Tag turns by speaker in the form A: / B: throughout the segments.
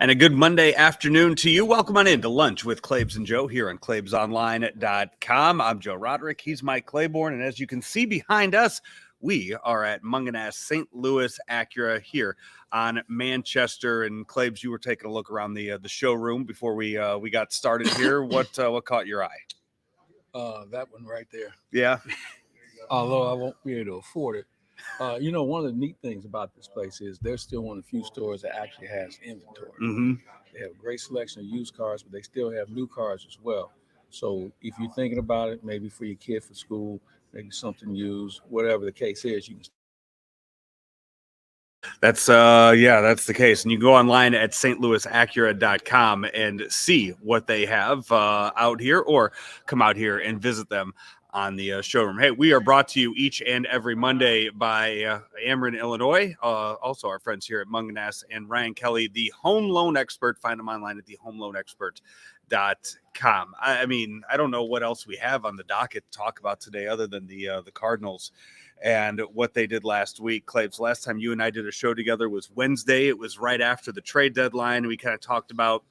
A: And a good Monday afternoon to you. Welcome on in to Lunch with Claibs and Joe here on claibsonline.com. I'm Joe Roderick. He's Mike Claiborne. And as you can see behind us, we are at Mungenast St Louis Acura here on Manchester. And Claibs, you were taking a look around the showroom before we got started here. What caught your eye?
B: That one right there.
A: Yeah.
B: Although I won't be able to afford it. One of the neat things about this place is they're still one of the few stores that actually has inventory.
A: Mm-hmm.
B: They have a great selection of used cars, but they still have new cars as well. So if you're thinking about it, maybe for your kid for school, maybe something used, whatever the case is, you can.
A: That's the case. And you go online at stlouisacura.com and see what they have out here, or come out here and visit them on the showroom. Hey, we are brought to you each and every Monday by Ameren, Illinois. Also our friends here at Mungenast and Ryan Kelly, the home loan expert. Find them online at thehomeloanexpert.com. I mean, I don't know what else we have on the docket to talk about today other than the Cardinals and what they did last week. Claibs, last time you and I did a show together was Wednesday. It was right after the trade deadline. We kind of talked about,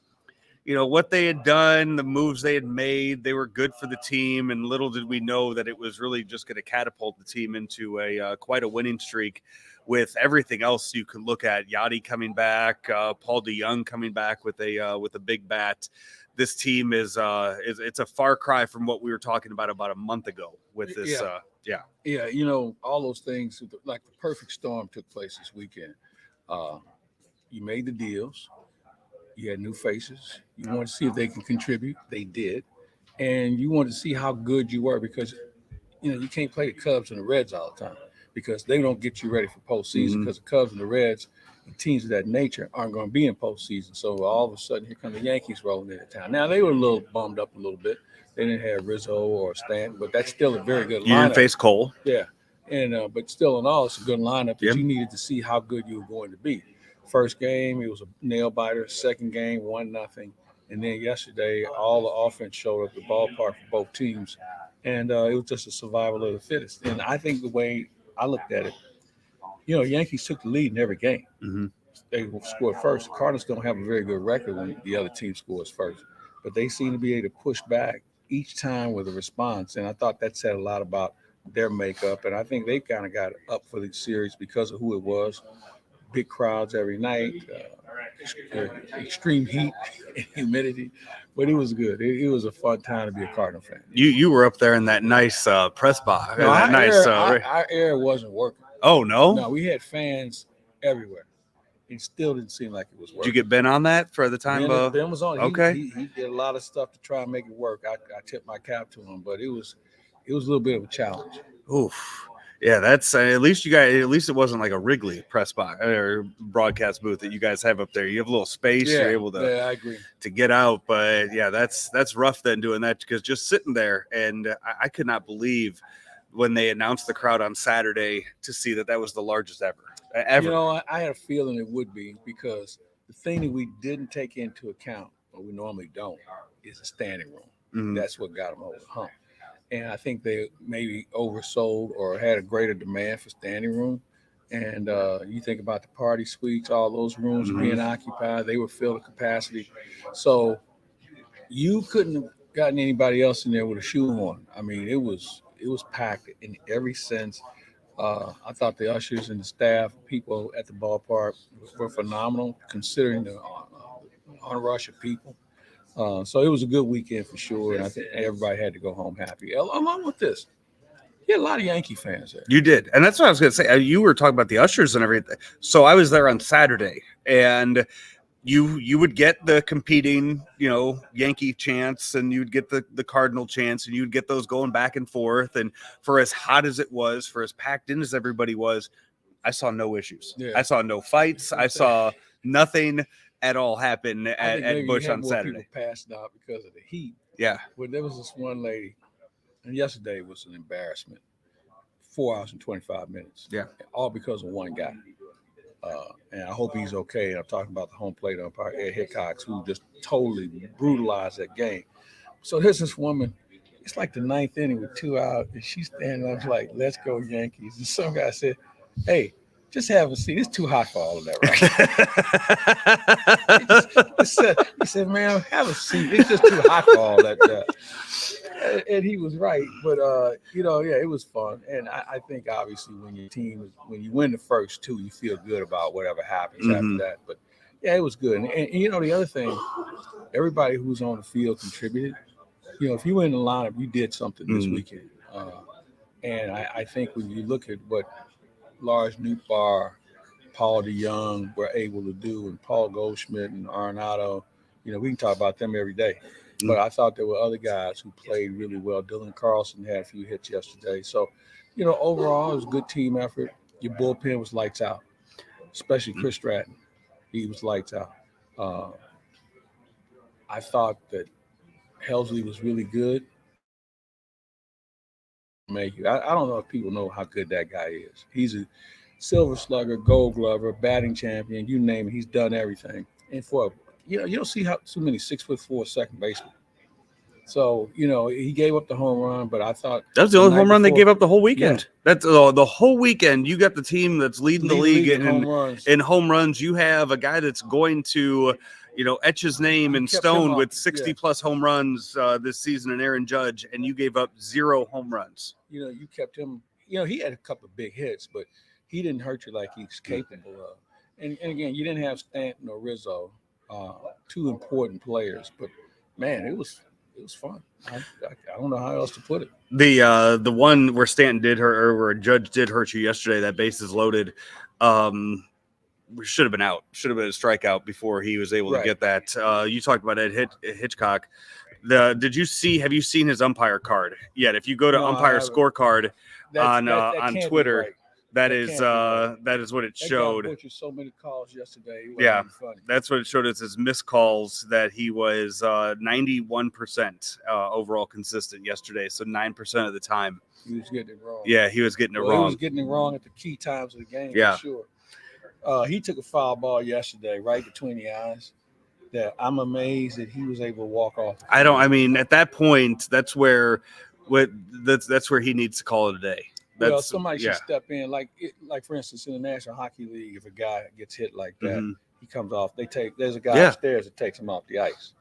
A: what they had done, the moves they had made. They were good for the team, and little did we know that it was really just going to catapult the team into quite a winning streak with everything else you could look at. Yachty coming back, Paul DeYoung coming back with a big bat. This team is it's a far cry from what we were talking about a month ago with this.
B: All those things, like the perfect storm took place this weekend. You made the deals. You had new faces. You wanted to see if they can contribute. They did. And you wanted to see how good you were because, you can't play the Cubs and the Reds all the time because they don't get you ready for postseason because the Cubs and the Reds and teams of that nature aren't going to be in postseason. So all of a sudden, here come the Yankees rolling into town. Now, they were a little bummed up a little bit. They didn't have Rizzo or Stanton, but that's still a very good lineup.
A: You didn't face Cole.
B: Yeah. And but still in all, it's a good lineup that you needed to see how good you were going to be. First game, it was a nail biter. Second game, 1-0. And then yesterday, all the offense showed up at the ballpark for both teams. And it was just a survival of the fittest. And I think the way I looked at it, Yankees took the lead in every game.
A: Mm-hmm.
B: They scored first. The Cardinals don't have a very good record when the other team scores first. But they seem to be able to push back each time with a response. And I thought that said a lot about their makeup. And I think they kind of got up for the series because of who it was. Big crowds every night, extreme heat and humidity, but it was good. It was a fun time to be a Cardinal fan.
A: You were up there in that nice press box.
B: No, our air wasn't working.
A: Oh, no?
B: No, we had fans everywhere. It still didn't seem like it was working.
A: Did you get Ben on that for the time?
B: Ben was on.
A: Okay.
B: He did a lot of stuff to try and make it work. I tipped my cap to him, but it was a little bit of a challenge.
A: Oof. Yeah, that's at least it wasn't like a Wrigley press box or broadcast booth that you guys have up there. You have a little space.
B: Yeah,
A: you're able to,
B: I agree,
A: to get out. But yeah, that's rough then doing that because just sitting there, and I could not believe when they announced the crowd on Saturday to see that was the largest ever.
B: I had a feeling it would be because the thing that we didn't take into account, or we normally don't, is a standing room.
A: Mm-hmm.
B: That's what got them over the hump. And I think they maybe oversold or had a greater demand for standing room. And you think about the party suites, all those rooms being occupied, they were filled to capacity. So you couldn't have gotten anybody else in there with a shoe on. I mean, it was packed in every sense. I thought the ushers and the staff, people at the ballpark were phenomenal considering the onrush of people. So it was a good weekend for sure, and I think everybody had to go home happy. Along with this, you had a lot of Yankee fans there.
A: You did, and that's what I was going to say. You were talking about the ushers and everything. So I was there on Saturday, and you would get the competing, Yankee chants, and you'd get the Cardinal chants, and you'd get those going back and forth. And for as hot as it was, for as packed in as everybody was, I saw no issues. Yeah. I saw no fights. I saw nothing at all happen at Busch on Saturday.
B: People passed out because of the heat.
A: Yeah.
B: But there was this one lady, and yesterday was an embarrassment. 4 hours and 25 minutes.
A: Yeah.
B: All because of one guy. And I hope he's okay. I'm talking about the home plate umpire, Ed Hickox, who just totally brutalized that game. So here's this woman. It's like the ninth inning with 2 out, and she's standing up like, "Let's go Yankees." And some guy said, "Hey, Just have a seat. It's too hot for all of that, right? He said, man, have a seat. It's just too hot for all that. And he was right. But, it was fun. And I think, obviously, when you win the first two, you feel good about whatever happens after that. But, yeah, it was good. And, the other thing, everybody who's on the field contributed. If you were in the lineup, you did something this weekend. And I think when you look at what Lars Nootbaar, Paul DeYoung were able to do, and Paul Goldschmidt and Arenado, we can talk about them every day. But I thought there were other guys who played really well. Dylan Carlson had a few hits yesterday. So, overall, it was a good team effort. Your bullpen was lights out, especially Chris Stratton. He was lights out. I thought that Helsley was really good. I don't know if people know how good that guy is. He's a Silver Slugger, Gold Glover, batting champion, you name it. He's done everything. And you don't see too many 6'4" second basemen. So, he gave up the home run, but I thought
A: that was the only home run they gave up the whole weekend. Yeah. That's the whole weekend. You got the team that's leading the league in home runs. You have a guy that's going to, etch his name in stone with 60 plus home runs this season, and Aaron Judge, and you gave up 0 home runs.
B: You kept him. He had a couple of big hits, but he didn't hurt you like he's capable of. And again, you didn't have Stanton or Rizzo, 2 important players, but man, it was fun. I don't know how else to put it.
A: The one where Stanton did hurt, or where Judge did hurt you yesterday, that bases loaded, should have been out. Should have been a strikeout before he was able to get that. You talked about Ed Hitchcock. Have you seen his umpire card yet? If you go to umpire scorecard on Twitter,
B: right.
A: that is what it showed.
B: That guy so many calls yesterday.
A: Yeah, that's what it showed. It's his missed calls that he was 91% overall consistent yesterday. So 9% of the time
B: he was getting it wrong.
A: Yeah, he was getting it wrong.
B: He was getting it wrong at the key times of the game. Yeah, for sure. He took a foul ball yesterday, right between the eyes. That I'm amazed that he was able to walk off.
A: At that point, that's where he needs to call it a day.
B: Somebody should step in, like for instance, in the National Hockey League, if a guy gets hit like that, he comes off. There's a guy upstairs that takes him off the ice.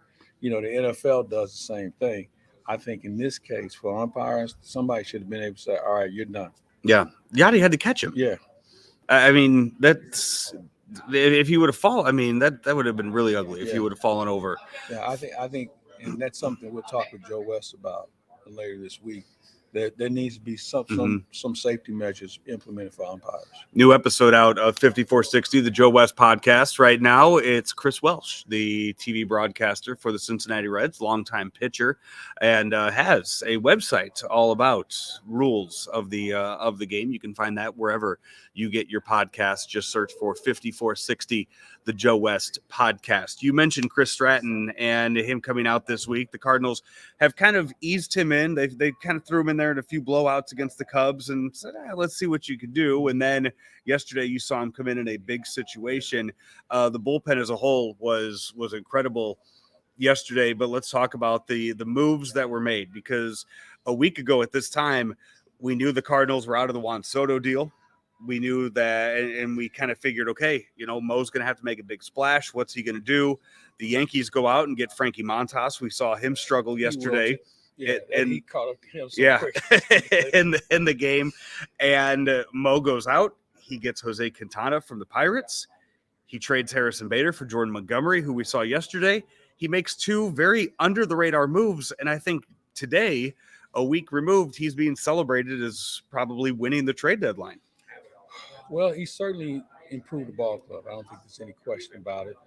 B: The NFL does the same thing. I think in this case, for umpires, somebody should have been able to say, "All right, you're done." Yeah,
A: Yachty had to catch him.
B: Yeah,
A: that's if he would have fallen. That would have been really ugly if he would have fallen over.
B: Yeah, I think, and that's something we'll talk with Joe West about later this week. There needs to be some safety measures implemented for umpires.
A: New episode out of 5460, the Joe West podcast. Right now, it's Chris Welsh, the TV broadcaster for the Cincinnati Reds, longtime pitcher, and has a website all about rules of the game. You can find that wherever you get your podcast. Just search for 5460, the Joe West podcast. You mentioned Chris Stratton and him coming out this week. The Cardinals have kind of eased him in. They kind of threw him in there in a few blowouts against the Cubs and said, let's see what you can do. And then yesterday you saw him come in a big situation. The bullpen as a whole was incredible yesterday, but let's talk about the moves that were made, because a week ago at this time, we knew the Cardinals were out of the Juan Soto deal. We knew that, and we kind of figured, okay, Mo's going to have to make a big splash. What's he going to do? The Yankees go out and get Frankie Montas. We saw him struggle yesterday.
B: And he caught up to him so quick.
A: in the game. And Mo goes out. He gets Jose Quintana from the Pirates. He trades Harrison Bader for Jordan Montgomery, who we saw yesterday. He makes 2 very under-the-radar moves, and I think today, a week removed, he's being celebrated as probably winning the trade deadline.
B: Well, he certainly improved the ball club. I don't think there's any question about it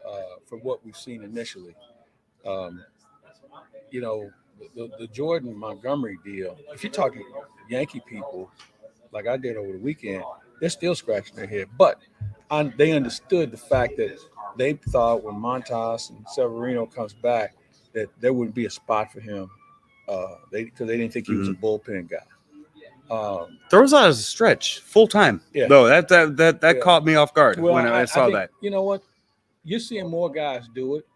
B: from what we've seen initially. The Jordan Montgomery deal, if you're talking Yankee people, like I did over the weekend, they're still scratching their head. But they understood the fact that they thought when Montas and Severino comes back that there wouldn't be a spot for him because they didn't think he was a bullpen guy.
A: Throws out as a stretch full time. Yeah. Though that caught me off guard when I saw that.
B: You know what? You're seeing more guys do it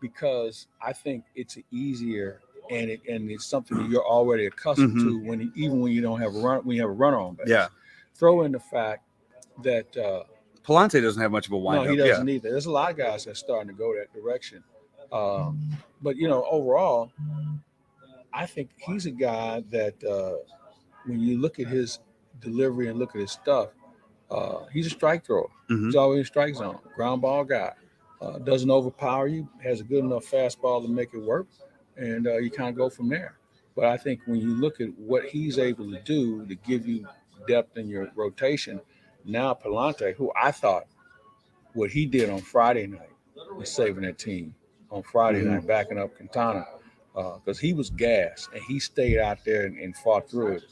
B: because I think it's easier and it's something that you're already accustomed to when you don't have a run, when you have a runner on base.
A: Yeah.
B: Throw in the fact that
A: Palante doesn't have much of a
B: no,
A: windup.
B: he doesn't either. There's a lot of guys that's starting to go that direction. But overall, I think he's a guy that when you look at his delivery and look at his stuff, he's a strike thrower.
A: Mm-hmm.
B: He's always in strike zone, ground ball guy. Doesn't overpower you, has a good enough fastball to make it work, and you kind of go from there. But I think when you look at what he's able to do to give you depth in your rotation, now Palante, who I thought what he did on Friday night was saving that team on Friday
A: Mm-hmm.
B: night, backing up Quintana, because he was gassed and he stayed out there and fought through it.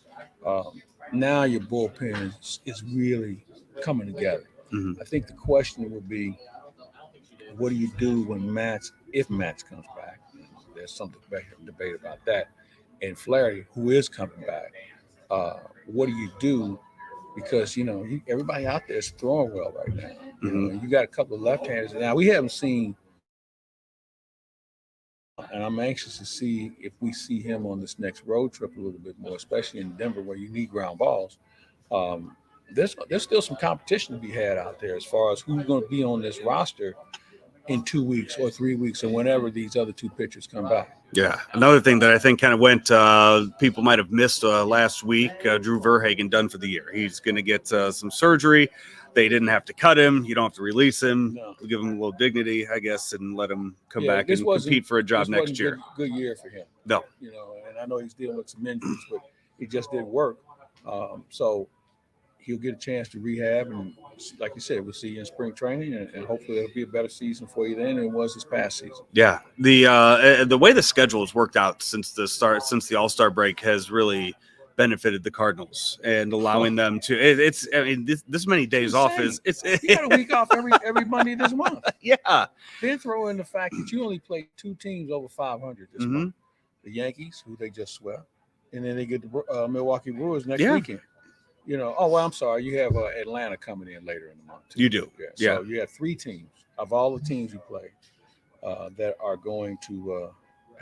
B: Now your bullpen is really coming together.
A: Mm-hmm.
B: I think the question would be, what do you do when if Matz comes back? There's some debate about that. And Flaherty, who is coming back, what do you do? Because everybody out there is throwing well right now.
A: Mm-hmm.
B: You got a couple of left-handers. Now we haven't seen, and I'm anxious to see if we see him on this next road trip a little bit more, especially in Denver where you need ground balls. There's still some competition to be had out there as far as who's going to be on this roster in 2 weeks or 3 weeks or whenever these other two pitchers come back.
A: Yeah. Another thing that I think kind of went, people might have missed last week, Drew Verhagen done for the year. He's going to get some surgery. They didn't have to cut him. You don't have to release him.
B: No.
A: We'll give him a little dignity, I guess, and let him come back
B: this
A: and
B: wasn't-
A: compete for a job
B: this
A: next
B: wasn't
A: year.
B: Good year for him.
A: No.
B: And I know he's dealing with some injuries, but it just didn't work. So he'll get a chance to rehab, and like you said, we'll see you in spring training, and hopefully it'll be a better season for you than it was this past season.
A: Yeah, the way the schedule has worked out since the All-Star break has really benefited the Cardinals and allowing them to. This many days off is
B: you got a week off every Monday this month.
A: Yeah.
B: Then throw in the fact that you only play two teams over 500 this month: the Yankees, who they just swept, and then they get the Milwaukee Brewers next weekend. I'm sorry. You have Atlanta coming in later in the month, too.
A: You do.
B: Yeah. So you have three teams of all the teams you play that are going to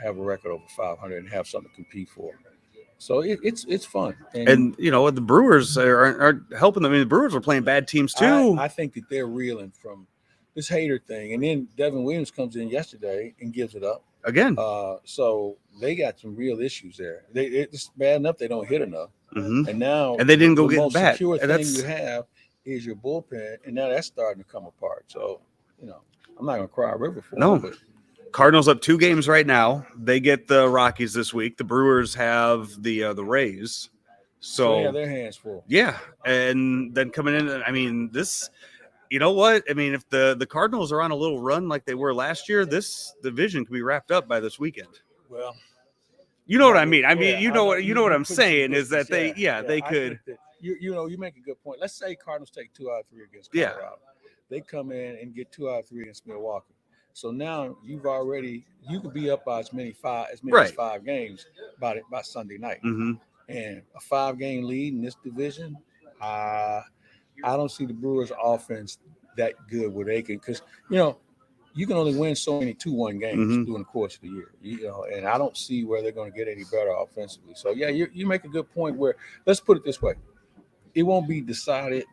B: have a record over 500 and have something to compete for. So it's fun.
A: And the Brewers are helping them. I mean, the Brewers are playing bad teams, too.
B: I think that they're reeling from this Hader thing. And then Devin Williams comes in yesterday and gives it up.
A: Again.
B: So they got some real issues there. It's bad enough they don't hit enough.
A: Mm-hmm.
B: And now
A: they didn't go
B: the
A: get
B: most
A: bat.
B: secure thing you have is your bullpen, and now that's starting to come apart. So, I'm not going to cry a river for them. But
A: Cardinals up 2 games right now. They get the Rockies this week. The Brewers have the Rays. So
B: they have their hands full.
A: Yeah, and then coming in, I mean, this. You know what? I mean, if the Cardinals are on a little run like they were last year, this division can be wrapped up by this weekend.
B: Well,
A: you know what I mean. I mean, you know what I'm saying is that they could.
B: You make a good point. Let's say Cardinals take 2 out of 3 against Colorado. Yeah. They come in and get 2 out of 3 against Milwaukee. So now you could be up by as many as 5 games by Sunday night.
A: Mm-hmm.
B: And a 5-game lead in this division, I don't see the Brewers' offense that good where they can, because you can only win so many 2-1 games during the course of the year. And I don't see where they're going to get any better offensively. So yeah, you make a good point. Where, let's put it this way, it won't be decided,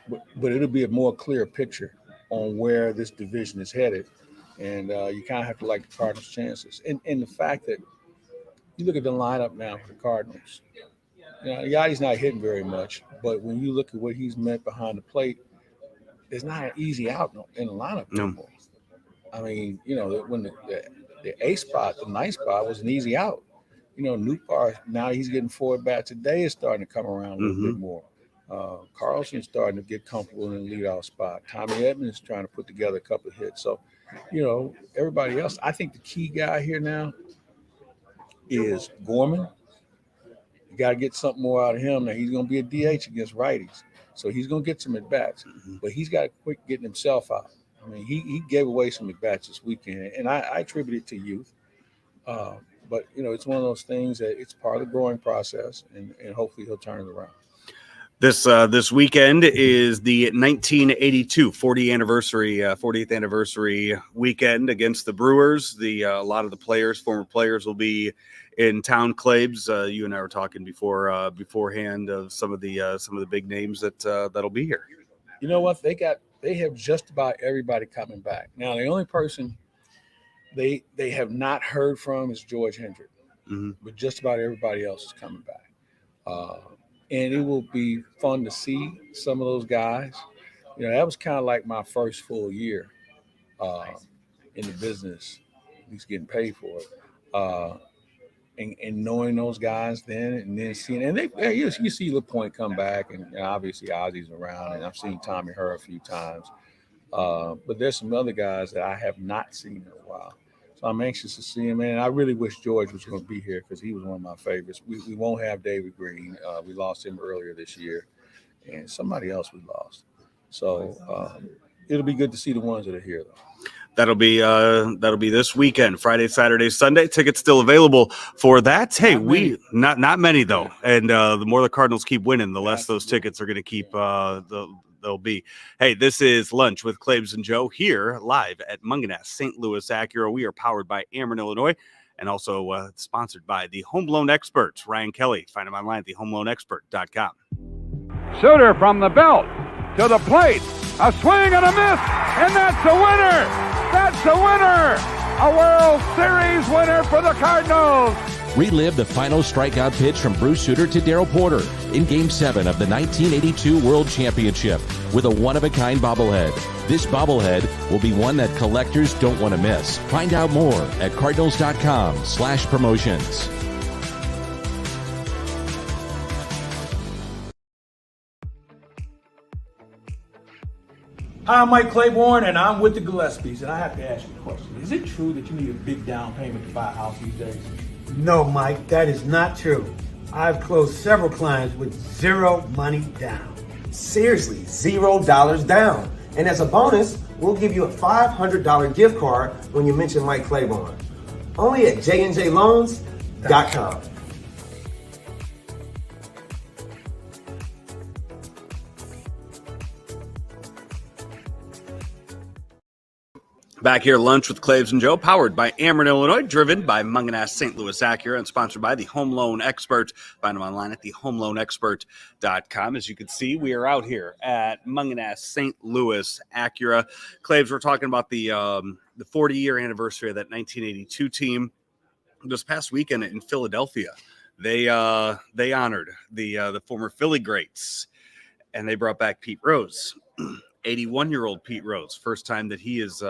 B: but it'll be a more clear picture on where this division is headed. And you kind of have to like the Cardinals' chances. And the fact that you look at the lineup now for the Cardinals. Yachty's not hitting very much, but when you look at what he's meant behind the plate, there's not an easy out in the lineup anymore. I mean, when the A spot, the nice spot was an easy out. Newpar, now he's getting 4 bats a day, is starting to come around a little bit more. Carlson's starting to get comfortable in the leadoff spot. Tommy Edmonds is trying to put together a couple of hits. So, everybody else, I think the key guy here now is Gorman. You got to get something more out of him. Now, he's going to be a DH against righties. So he's going to get some at-bats. But he's got to quit getting himself out. I mean, he gave away some at-bats this weekend. And I attribute it to youth. But, it's one of those things that it's part of the growing process. And hopefully he'll turn it around.
A: This weekend is the 1982 40th anniversary weekend against the Brewers. A lot of the former players will be in town. Claibs, you and I were talking beforehand of some of the big names that'll be here.
B: You know what? They have just about everybody coming back. Now, the only person they have not heard from is George Hendrick, but just about everybody else is coming back. And it will be fun to see some of those guys. That was kind of like my first full year in the business, at least getting paid for it. And knowing those guys then, and then seeing, and you see LaPointe come back, and obviously Ozzy's around, and I've seen Tommy Herr a few times. But there's some other guys that I have not seen in a while. So I'm anxious to see him. And I really wish George was going to be here because he was one of my favorites. We won't have David Green. We lost him earlier this year. And somebody else we lost. So it'll be good to see the ones that are here, though.
A: That'll be this weekend, Friday, Saturday, Sunday. Tickets still available for that. Hey, not many though. And the more the Cardinals keep winning, the less those tickets are going to keep they'll be. Hey, this is Lunch with Claibs and Joe here live at Mungenast St Louis Acura. We are powered by Ameren, Illinois, and also sponsored by the Home Loan Experts, Ryan Kelly. Find him online at thehomeloanexpert.com.
C: Shooter from the belt to the plate. A swing and a miss, and that's a winner. That's a winner. A World Series winner for the Cardinals.
D: Relive the final strikeout pitch from Bruce Sutter to Darrell Porter in Game 7 of the 1982 World Championship with a one-of-a-kind bobblehead. This bobblehead will be one that collectors don't want to miss. Find out more at cardinals.com/promotions.
E: Hi, I'm Mike Claiborne, and I'm with the Gillespies, and I have to ask you a question. Is it true that you need a big down payment to buy a house these days?
F: No, Mike, that is not true. I've closed several clients with zero money down.
G: Seriously, $0 down. And as a bonus, we'll give you a $500 gift card when you mention Mike Claiborne. Only at jnjloans.com.
A: Back here, Lunch with Claibs and Joe, powered by Ameren, Illinois, driven by Mungenast St Louis Acura, and sponsored by the Home Loan Expert. Find them online at thehomeloanexpert.com. As you can see, we are out here at Mungenast St Louis Acura. Claibs, we're talking about the 40-year anniversary of that 1982 team. This past weekend in Philadelphia, they honored the former Philly greats, and they brought back Pete Rose. 81-year-old Pete Rose, first time that he has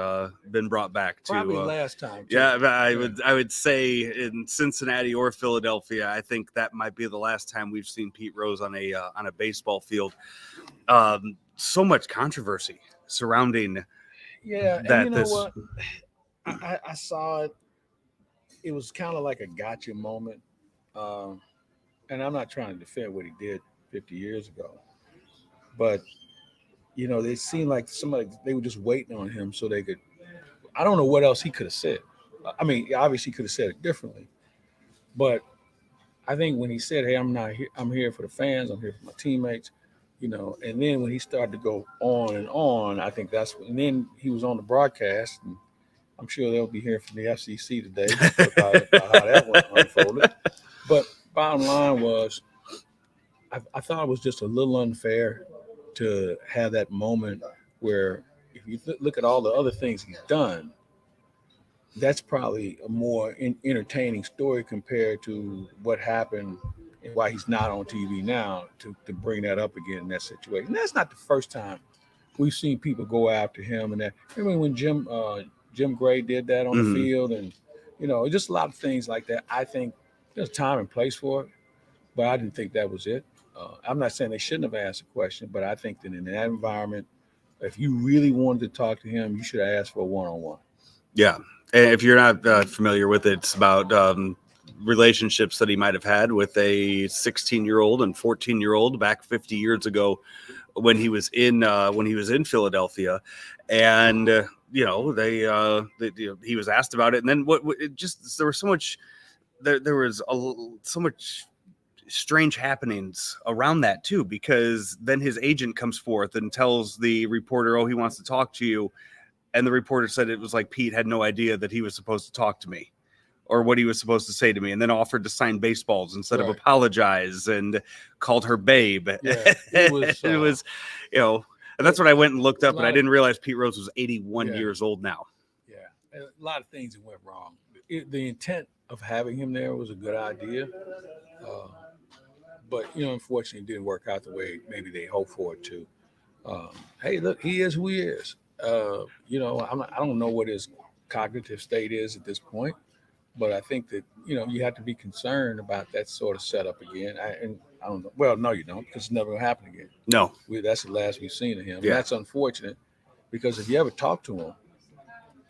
A: been brought back to.
B: Probably last time. Too.
A: Yeah, I would say in Cincinnati or Philadelphia, I think that might be the last time we've seen Pete Rose on a baseball field. So much controversy surrounding.
B: Yeah,
A: that.
B: And you know what? I saw it. It was kind of like a gotcha moment, and I'm not trying to defend what he did 50 years ago, but. They seemed like they were just waiting on him so they could. I don't know what else he could have said. I mean, obviously he could have said it differently, but I think when he said, "Hey, I'm not here. I'm here for the fans. I'm here for my teammates," and then when he started to go on and on, I think that's when. And then he was on the broadcast, and I'm sure they'll be hearing from the FCC today about how that one unfolded. But bottom line was, I thought it was just a little unfair to have that moment where if you look at all the other things he's done, that's probably a more entertaining story compared to what happened and why he's not on TV now to bring that up again in that situation. And that's not the first time we've seen people go after him. And that, remember when Jim Gray did that on the field, and just a lot of things like that. I think there's time and place for it, but I didn't think that was it. I'm not saying they shouldn't have asked a question, but I think that in that environment, if you really wanted to talk to him, you should have asked for a one-on-one.
A: Yeah. And if you're not familiar with it, it's about relationships that he might have had with a 16-year-old and 14-year-old back 50 years ago when he was in Philadelphia. And, he was asked about it. And then there was so much, there was so much strange happenings around that too, because then his agent comes forth and tells the reporter, he wants to talk to you, and the reporter said it was like Pete had no idea that he was supposed to talk to me or what he was supposed to say to me, and then offered to sign baseballs instead of apologize, and called her babe.
B: Yeah, it was
A: And that's what I went and looked up, but I
B: of-
A: didn't realize Pete Rose was 81
B: Yeah.
A: years old now.
B: Yeah, a lot of things that went wrong. The intent of having him there was a good idea, but unfortunately, it didn't work out the way maybe they hoped for it to. Hey, look, he is who he is. I don't know what his cognitive state is at this point, but I think that you have to be concerned about that sort of setup again. I don't know. Well, no, you don't, because it's never gonna happen again.
A: No.
B: That's the last we've seen of him.
A: Yeah.
B: And that's unfortunate, because if you ever talk to him,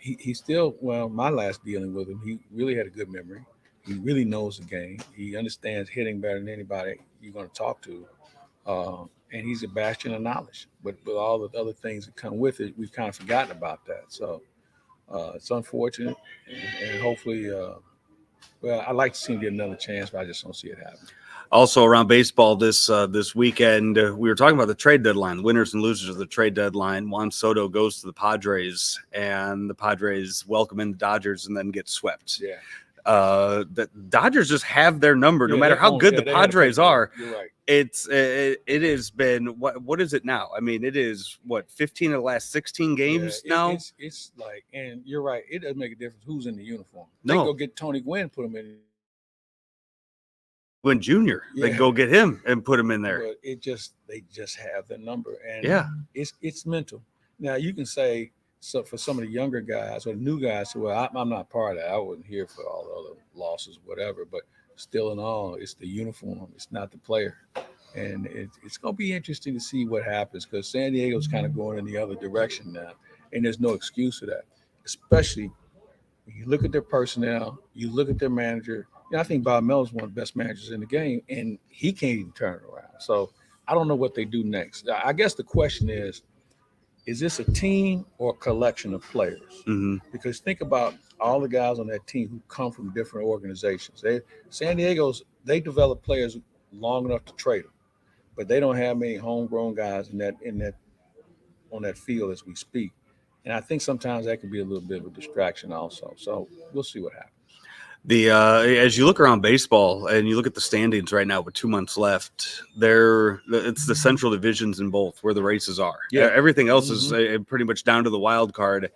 B: he still, my last dealing with him, he really had a good memory. He really knows the game. He understands hitting better than anybody you're going to talk to. And he's a bastion of knowledge. But with all the other things that come with it, we've kind of forgotten about that. So it's unfortunate. And hopefully, I'd like to see him get another chance, but I just don't see it happening.
A: Also around baseball this weekend, we were talking about the trade deadline, the winners and losers of the trade deadline. Juan Soto goes to the Padres, and the Padres welcome in the Dodgers and then get swept.
B: Yeah.
A: The Dodgers just have their number, no matter how good the Padres are.
B: You're right.
A: It has been what is it now? I mean, it is 15 of the last 16 games now.
B: It's like, and you're right. It doesn't make a difference who's in the uniform.
A: No.
B: They go get Tony Gwynn, put him in.
A: When Junior, they go get him and put him in there.
B: But they just have the number, and it's mental. Now you can say, so for some of the younger guys or the new guys, well, I'm not part of that. I wasn't here for all the other losses, whatever. But still, in all, it's the uniform. It's not the player, and it's going to be interesting to see what happens, because San Diego's kind of going in the other direction now, and there's no excuse for that. Especially when you look at their personnel, you look at their manager. I think Bob Mel's one of the best managers in the game, and he can't even turn it around. So I don't know what they do next. I guess the question is this a team or a collection of players?
A: Mm-hmm.
B: Because think about all the guys on that team who come from different organizations. San Diego's, they develop players long enough to trade them, but they don't have many homegrown guys on that field as we speak. And I think sometimes that can be a little bit of a distraction also. So we'll see what happens.
A: As you look around baseball and you look at the standings right now with 2 months left, it's the central divisions in both where the races are.
B: Yeah.
A: Everything else is pretty much down to the wild card.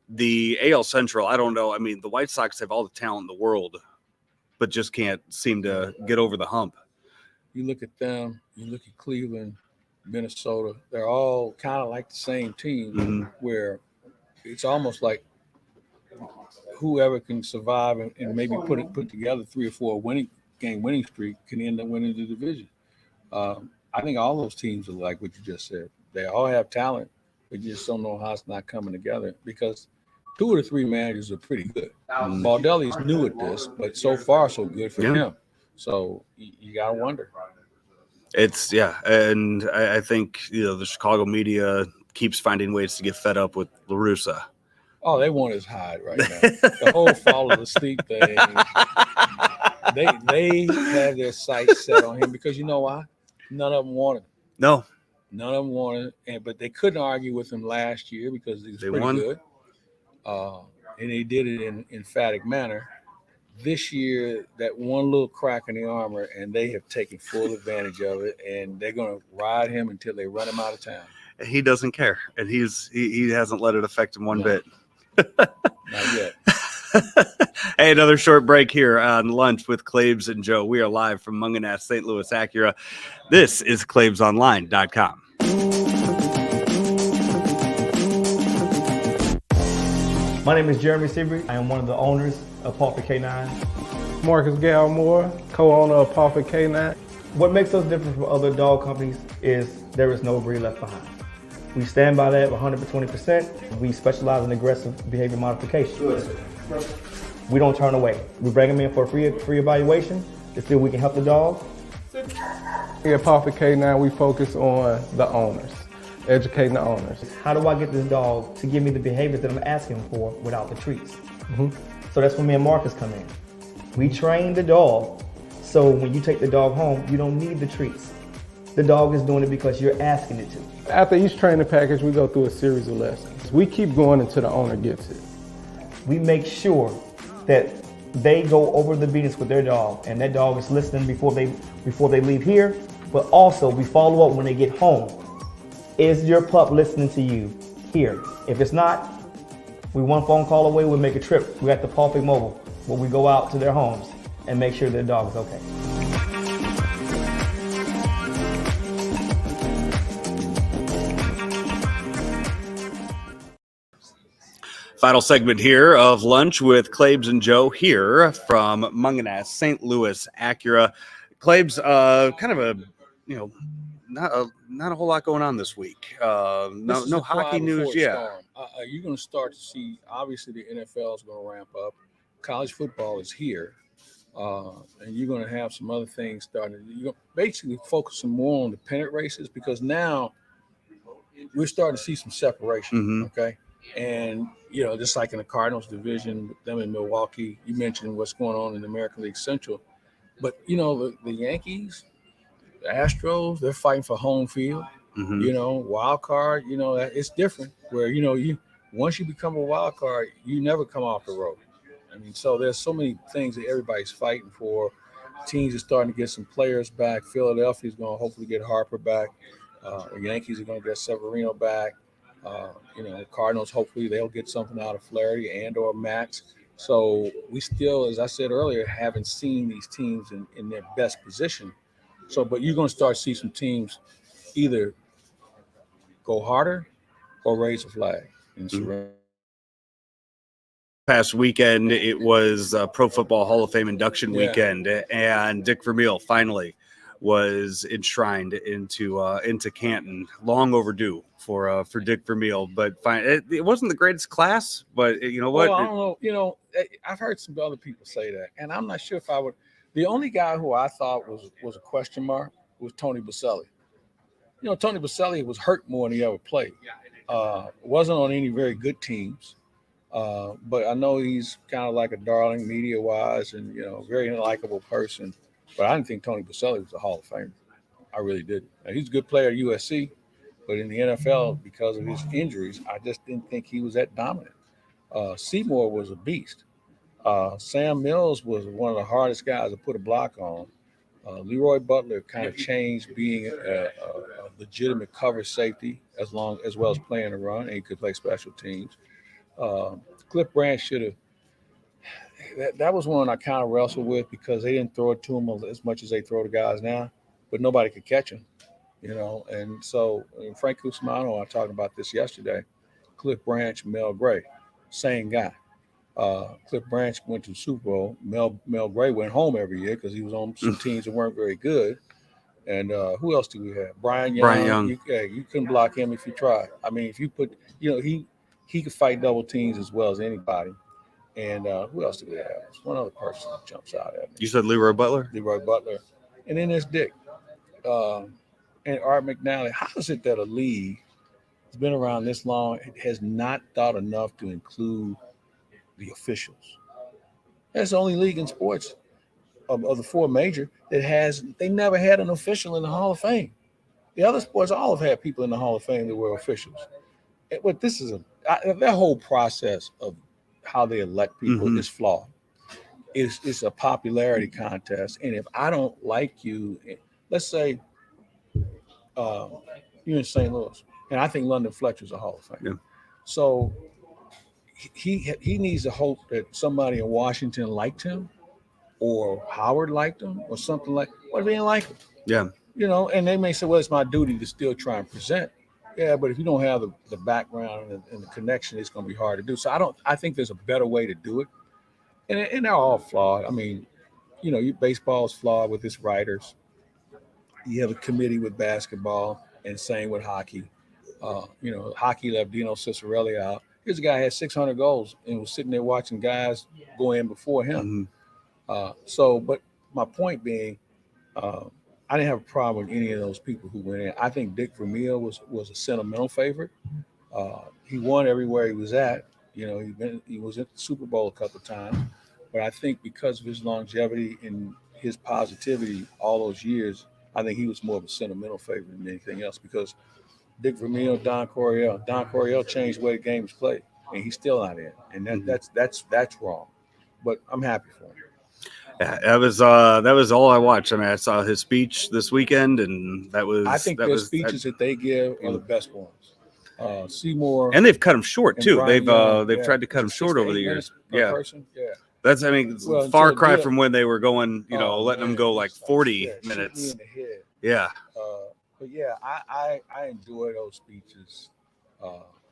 A: The AL Central, I don't know. I mean, the White Sox have all the talent in the world, but just can't seem to get over the hump.
B: You look at them, you look at Cleveland, Minnesota, they're all kind of like the same team, where it's almost like whoever can survive and maybe put together 3 or 4 winning streak can end up winning the division. I think all those teams are like what you just said. They all have talent, but you just don't know how it's not coming together, because 2 of the 3 managers are pretty good. Baldelli's new at this, but so far so good for him. So you gotta wonder.
A: And I think the Chicago media keeps finding ways to get fed up with La Russa.
B: Oh, they want his hide right now. The whole follow the sleep thing. They have their sights set on him, because you know why? None of them wanted him.
A: No.
B: None of them wanted him, but they couldn't argue with him last year because he was pretty good. And they did it in emphatic manner. This year, that one little crack in the armor, and they have taken full advantage of it, and they're going to ride him until they run him out of town.
A: He doesn't care, and he hasn't let it affect him one bit.
B: Not yet.
A: Hey, another short break here on Lunch with Claibs and Joe. We are live from Mungenast St Louis Acura. This is ClaibsOnline.com.
H: My name is Jeremy Seabury. I am one of the owners of Pawford K9.
I: Marcus Galmore, co-owner of Pawford K9.
H: What makes us different from other dog companies is there is no breed left behind. We stand by that 120%. We specialize in aggressive behavior modification. We don't turn away. We bring them in for a free evaluation to see if we can help the dog.
I: Here at Pawford K9, we focus on the owners, educating the owners.
H: How do I get this dog to give me the behaviors that I'm asking for without the treats? So that's when me and Marcus come in. We train the dog, so when you take the dog home, you don't need the treats. The dog is doing it because you're asking it to.
I: After each training package, we go through a series of lessons. We keep going until the owner gets it.
H: We make sure that they go over the beatings with their dog, and that dog is listening before they leave here, but also we follow up when they get home. Is your pup listening to you here? If it's not, we one phone call away, we'll make a trip. We got the Paw Pick Mobile, where we go out to their homes and make sure their dog is okay.
A: Final segment here of Lunch with Claibs and Joe here from Mungenast St Louis Acura. Claibs, kind of a, not a whole lot going on this week. No hockey news yet.
B: You're going to start to see, obviously, the NFL is going to ramp up. College football is here. And you're going to have some other things starting. You're going to basically focusing more on the pennant races, because now we're starting to see some separation, okay? And, just like in the Cardinals division, with them in Milwaukee, you mentioned what's going on in the American League Central. But, the Yankees, the Astros, they're fighting for home field. Wild card, it's different where, once you become a wild card, you never come off the road. I mean, so there's so many things that everybody's fighting for. Teams are starting to get some players back. Philadelphia's going to hopefully get Harper back. The Yankees are going to get Severino back. Cardinals, hopefully they'll get something out of Flaherty and or Max. So we still, as I said earlier, haven't seen these teams in their best position. So, but you're going to start to see some teams either go harder or raise a flag.
A: Past weekend, it was Pro Football Hall of Fame induction weekend, and Dick Vermeil finally was enshrined into Canton. Long overdue for Dick Vermeil, but it wasn't the greatest class. But you know what?
B: Well, I don't know. I've heard some other people say that, and I'm not sure if I would. The only guy who I thought was a question mark was Tony Baselli. Tony Baselli was hurt more than he ever played. Wasn't on any very good teams. But I know he's kind of like a darling media-wise and, very likable person. But I didn't think Tony Baselli was a Hall of Famer. I really didn't. Now, he's a good player at USC, but in the NFL, because of his injuries, I just didn't think he was that dominant. Seymour was a beast. Sam Mills was one of the hardest guys to put a block on. Leroy Butler kind of changed being a legitimate cover safety as well as playing the run, and he could play special teams. Cliff Branch should have. That was one I kind of wrestled with because they didn't throw it to him as much as they throw to guys now, but nobody could catch him, And so Frank Cusimano, I talked about this yesterday. Cliff Branch, Mel Gray, same guy. Cliff Branch went to the Super Bowl. Mel Gray went home every year because he was on some teams that weren't very good. And who else do we have? Brian Young. You couldn't block him if you tried. I mean, if you put, he could fight double teams as well as anybody. And who else do we have? There's one other person that jumps out at me.
A: You said Leroy Butler?
B: Leroy Butler. And then there's Dick. And Art McNally. How is it that a league that's been around this long has not thought enough to include the officials? That's the only league in sports of the four major that they never had an official in the Hall of Fame. The other sports all have had people in the Hall of Fame that were officials. But this is that whole process of how they elect people is flawed. It's a popularity contest. And if I don't like you, let's say you're in St. Louis, and I think London Fletcher's a Hall of Fame. Yeah. So he needs to hope that somebody in Washington liked him, or Howard liked him, or something like. What if they didn't like him?
A: Yeah.
B: And they may say, well, it's my duty to still try and present. Yeah, but if you don't have the background and the connection, it's going to be hard to do. So I think there's a better way to do it. And they're all flawed. I mean, baseball is flawed with its writers. You have a committee with basketball, and same with hockey. Hockey left Dino Ciccarelli out. Here's a guy who had 600 goals and was sitting there watching guys go in before him. But my point being, I didn't have a problem with any of those people who went in. I think Dick Vermeil was a sentimental favorite. He won everywhere he was at. He was at the Super Bowl a couple of times. But I think because of his longevity and his positivity all those years, I think he was more of a sentimental favorite than anything else, because Dick Vermeil, Don Coryell changed the way the game was played, and he's still not in. And that's wrong. But I'm happy for him.
A: Yeah, that was all I watched. I mean, I saw his speech this weekend, and that was.
B: I think the speeches that they give are the best ones. Seymour,
A: and they've cut them short too.
B: Brian
A: They've
B: Young,
A: tried to cut them short over the years. Yeah.
B: Person. Yeah.
A: That's, I mean,
B: Well,
A: far
B: until
A: cry
B: Bill-
A: from when they were going, letting them go like 40
B: Yeah, shoot me
A: minutes.
B: in the head.
A: Yeah.
B: But yeah, I enjoy those speeches.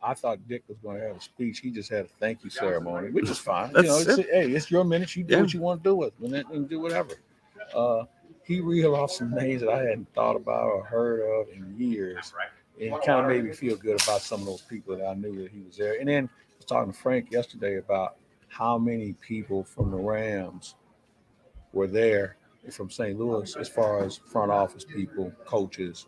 B: I thought Dick was going to have a speech. He just had a thank you ceremony, which is fine. It's your minutes. You do what you want to do with it, and do whatever. He reeled off some names that I hadn't thought about or heard of in years. And it kind of made me feel good about some of those people that I knew that he was there. And then I was talking to Frank yesterday about how many people from the Rams were there from St. Louis as far as front office people, coaches.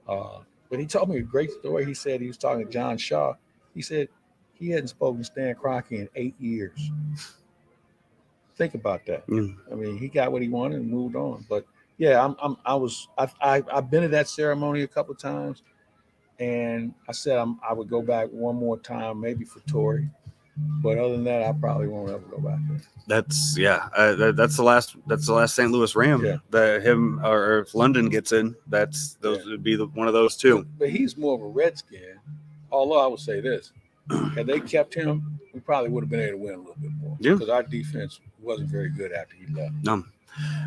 B: But he told me a great story. He said he was talking to John Shaw. He said he hadn't spoken to Stan Kroenke in 8 years. Think about that. I mean, he got what he wanted and moved on. But yeah, I've been to that ceremony a couple of times, and I said I would go back one more time, maybe for Torrey. But other than that, I probably won't ever go back there.
A: That's the last St. Louis Ram.
B: Yeah.
A: That him, or if London gets in, would be one of those two.
B: But he's more of a Redskin. Although I would say this, had they kept him, we probably would have been able to win a little bit more.
A: Yeah.
B: Because our defense wasn't very good after he left.
A: No.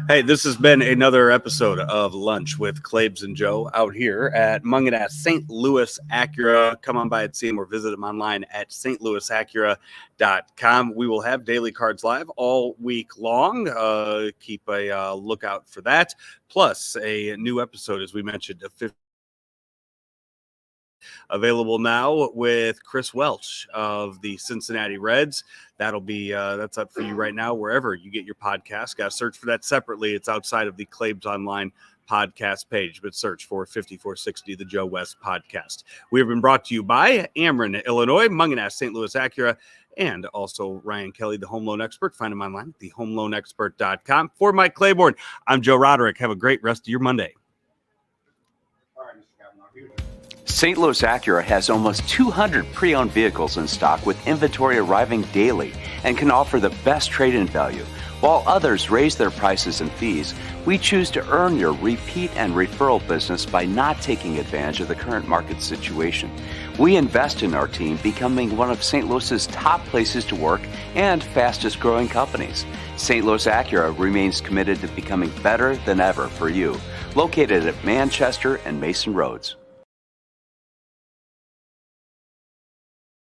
A: Hey, this has been another episode of Lunch with Claibs and Joe out here at Mungenast St. Louis Acura. Come on by and see them or visit them online at stlouisacura.com. We will have daily cards live all week long. Keep a lookout for that. Plus a new episode, as we mentioned, of 50 available now with Chris Welch of the Cincinnati Reds. That'll be that's up for you right now wherever you get your podcast. Got to search for that separately. It's outside of the Claibs Online podcast page, but search for 5460 the Joe West podcast. We have been brought to you by Ameren, Illinois, Mungenast St. Louis Acura, and also Ryan Kelly, the home loan expert. Find him online at thehomeloanexpert.com. For Mike Claiborne, I'm Joe Roderick. Have a great rest of your Monday.
J: St. Louis Acura has almost 200 pre-owned vehicles in stock with inventory arriving daily and can offer the best trade-in value. While others raise their prices and fees, we choose to earn your repeat and referral business by not taking advantage of the current market situation. We invest in our team, becoming one of St. Louis's top places to work and fastest growing companies. St. Louis Acura remains committed to becoming better than ever for you. Located at Manchester and Mason Roads.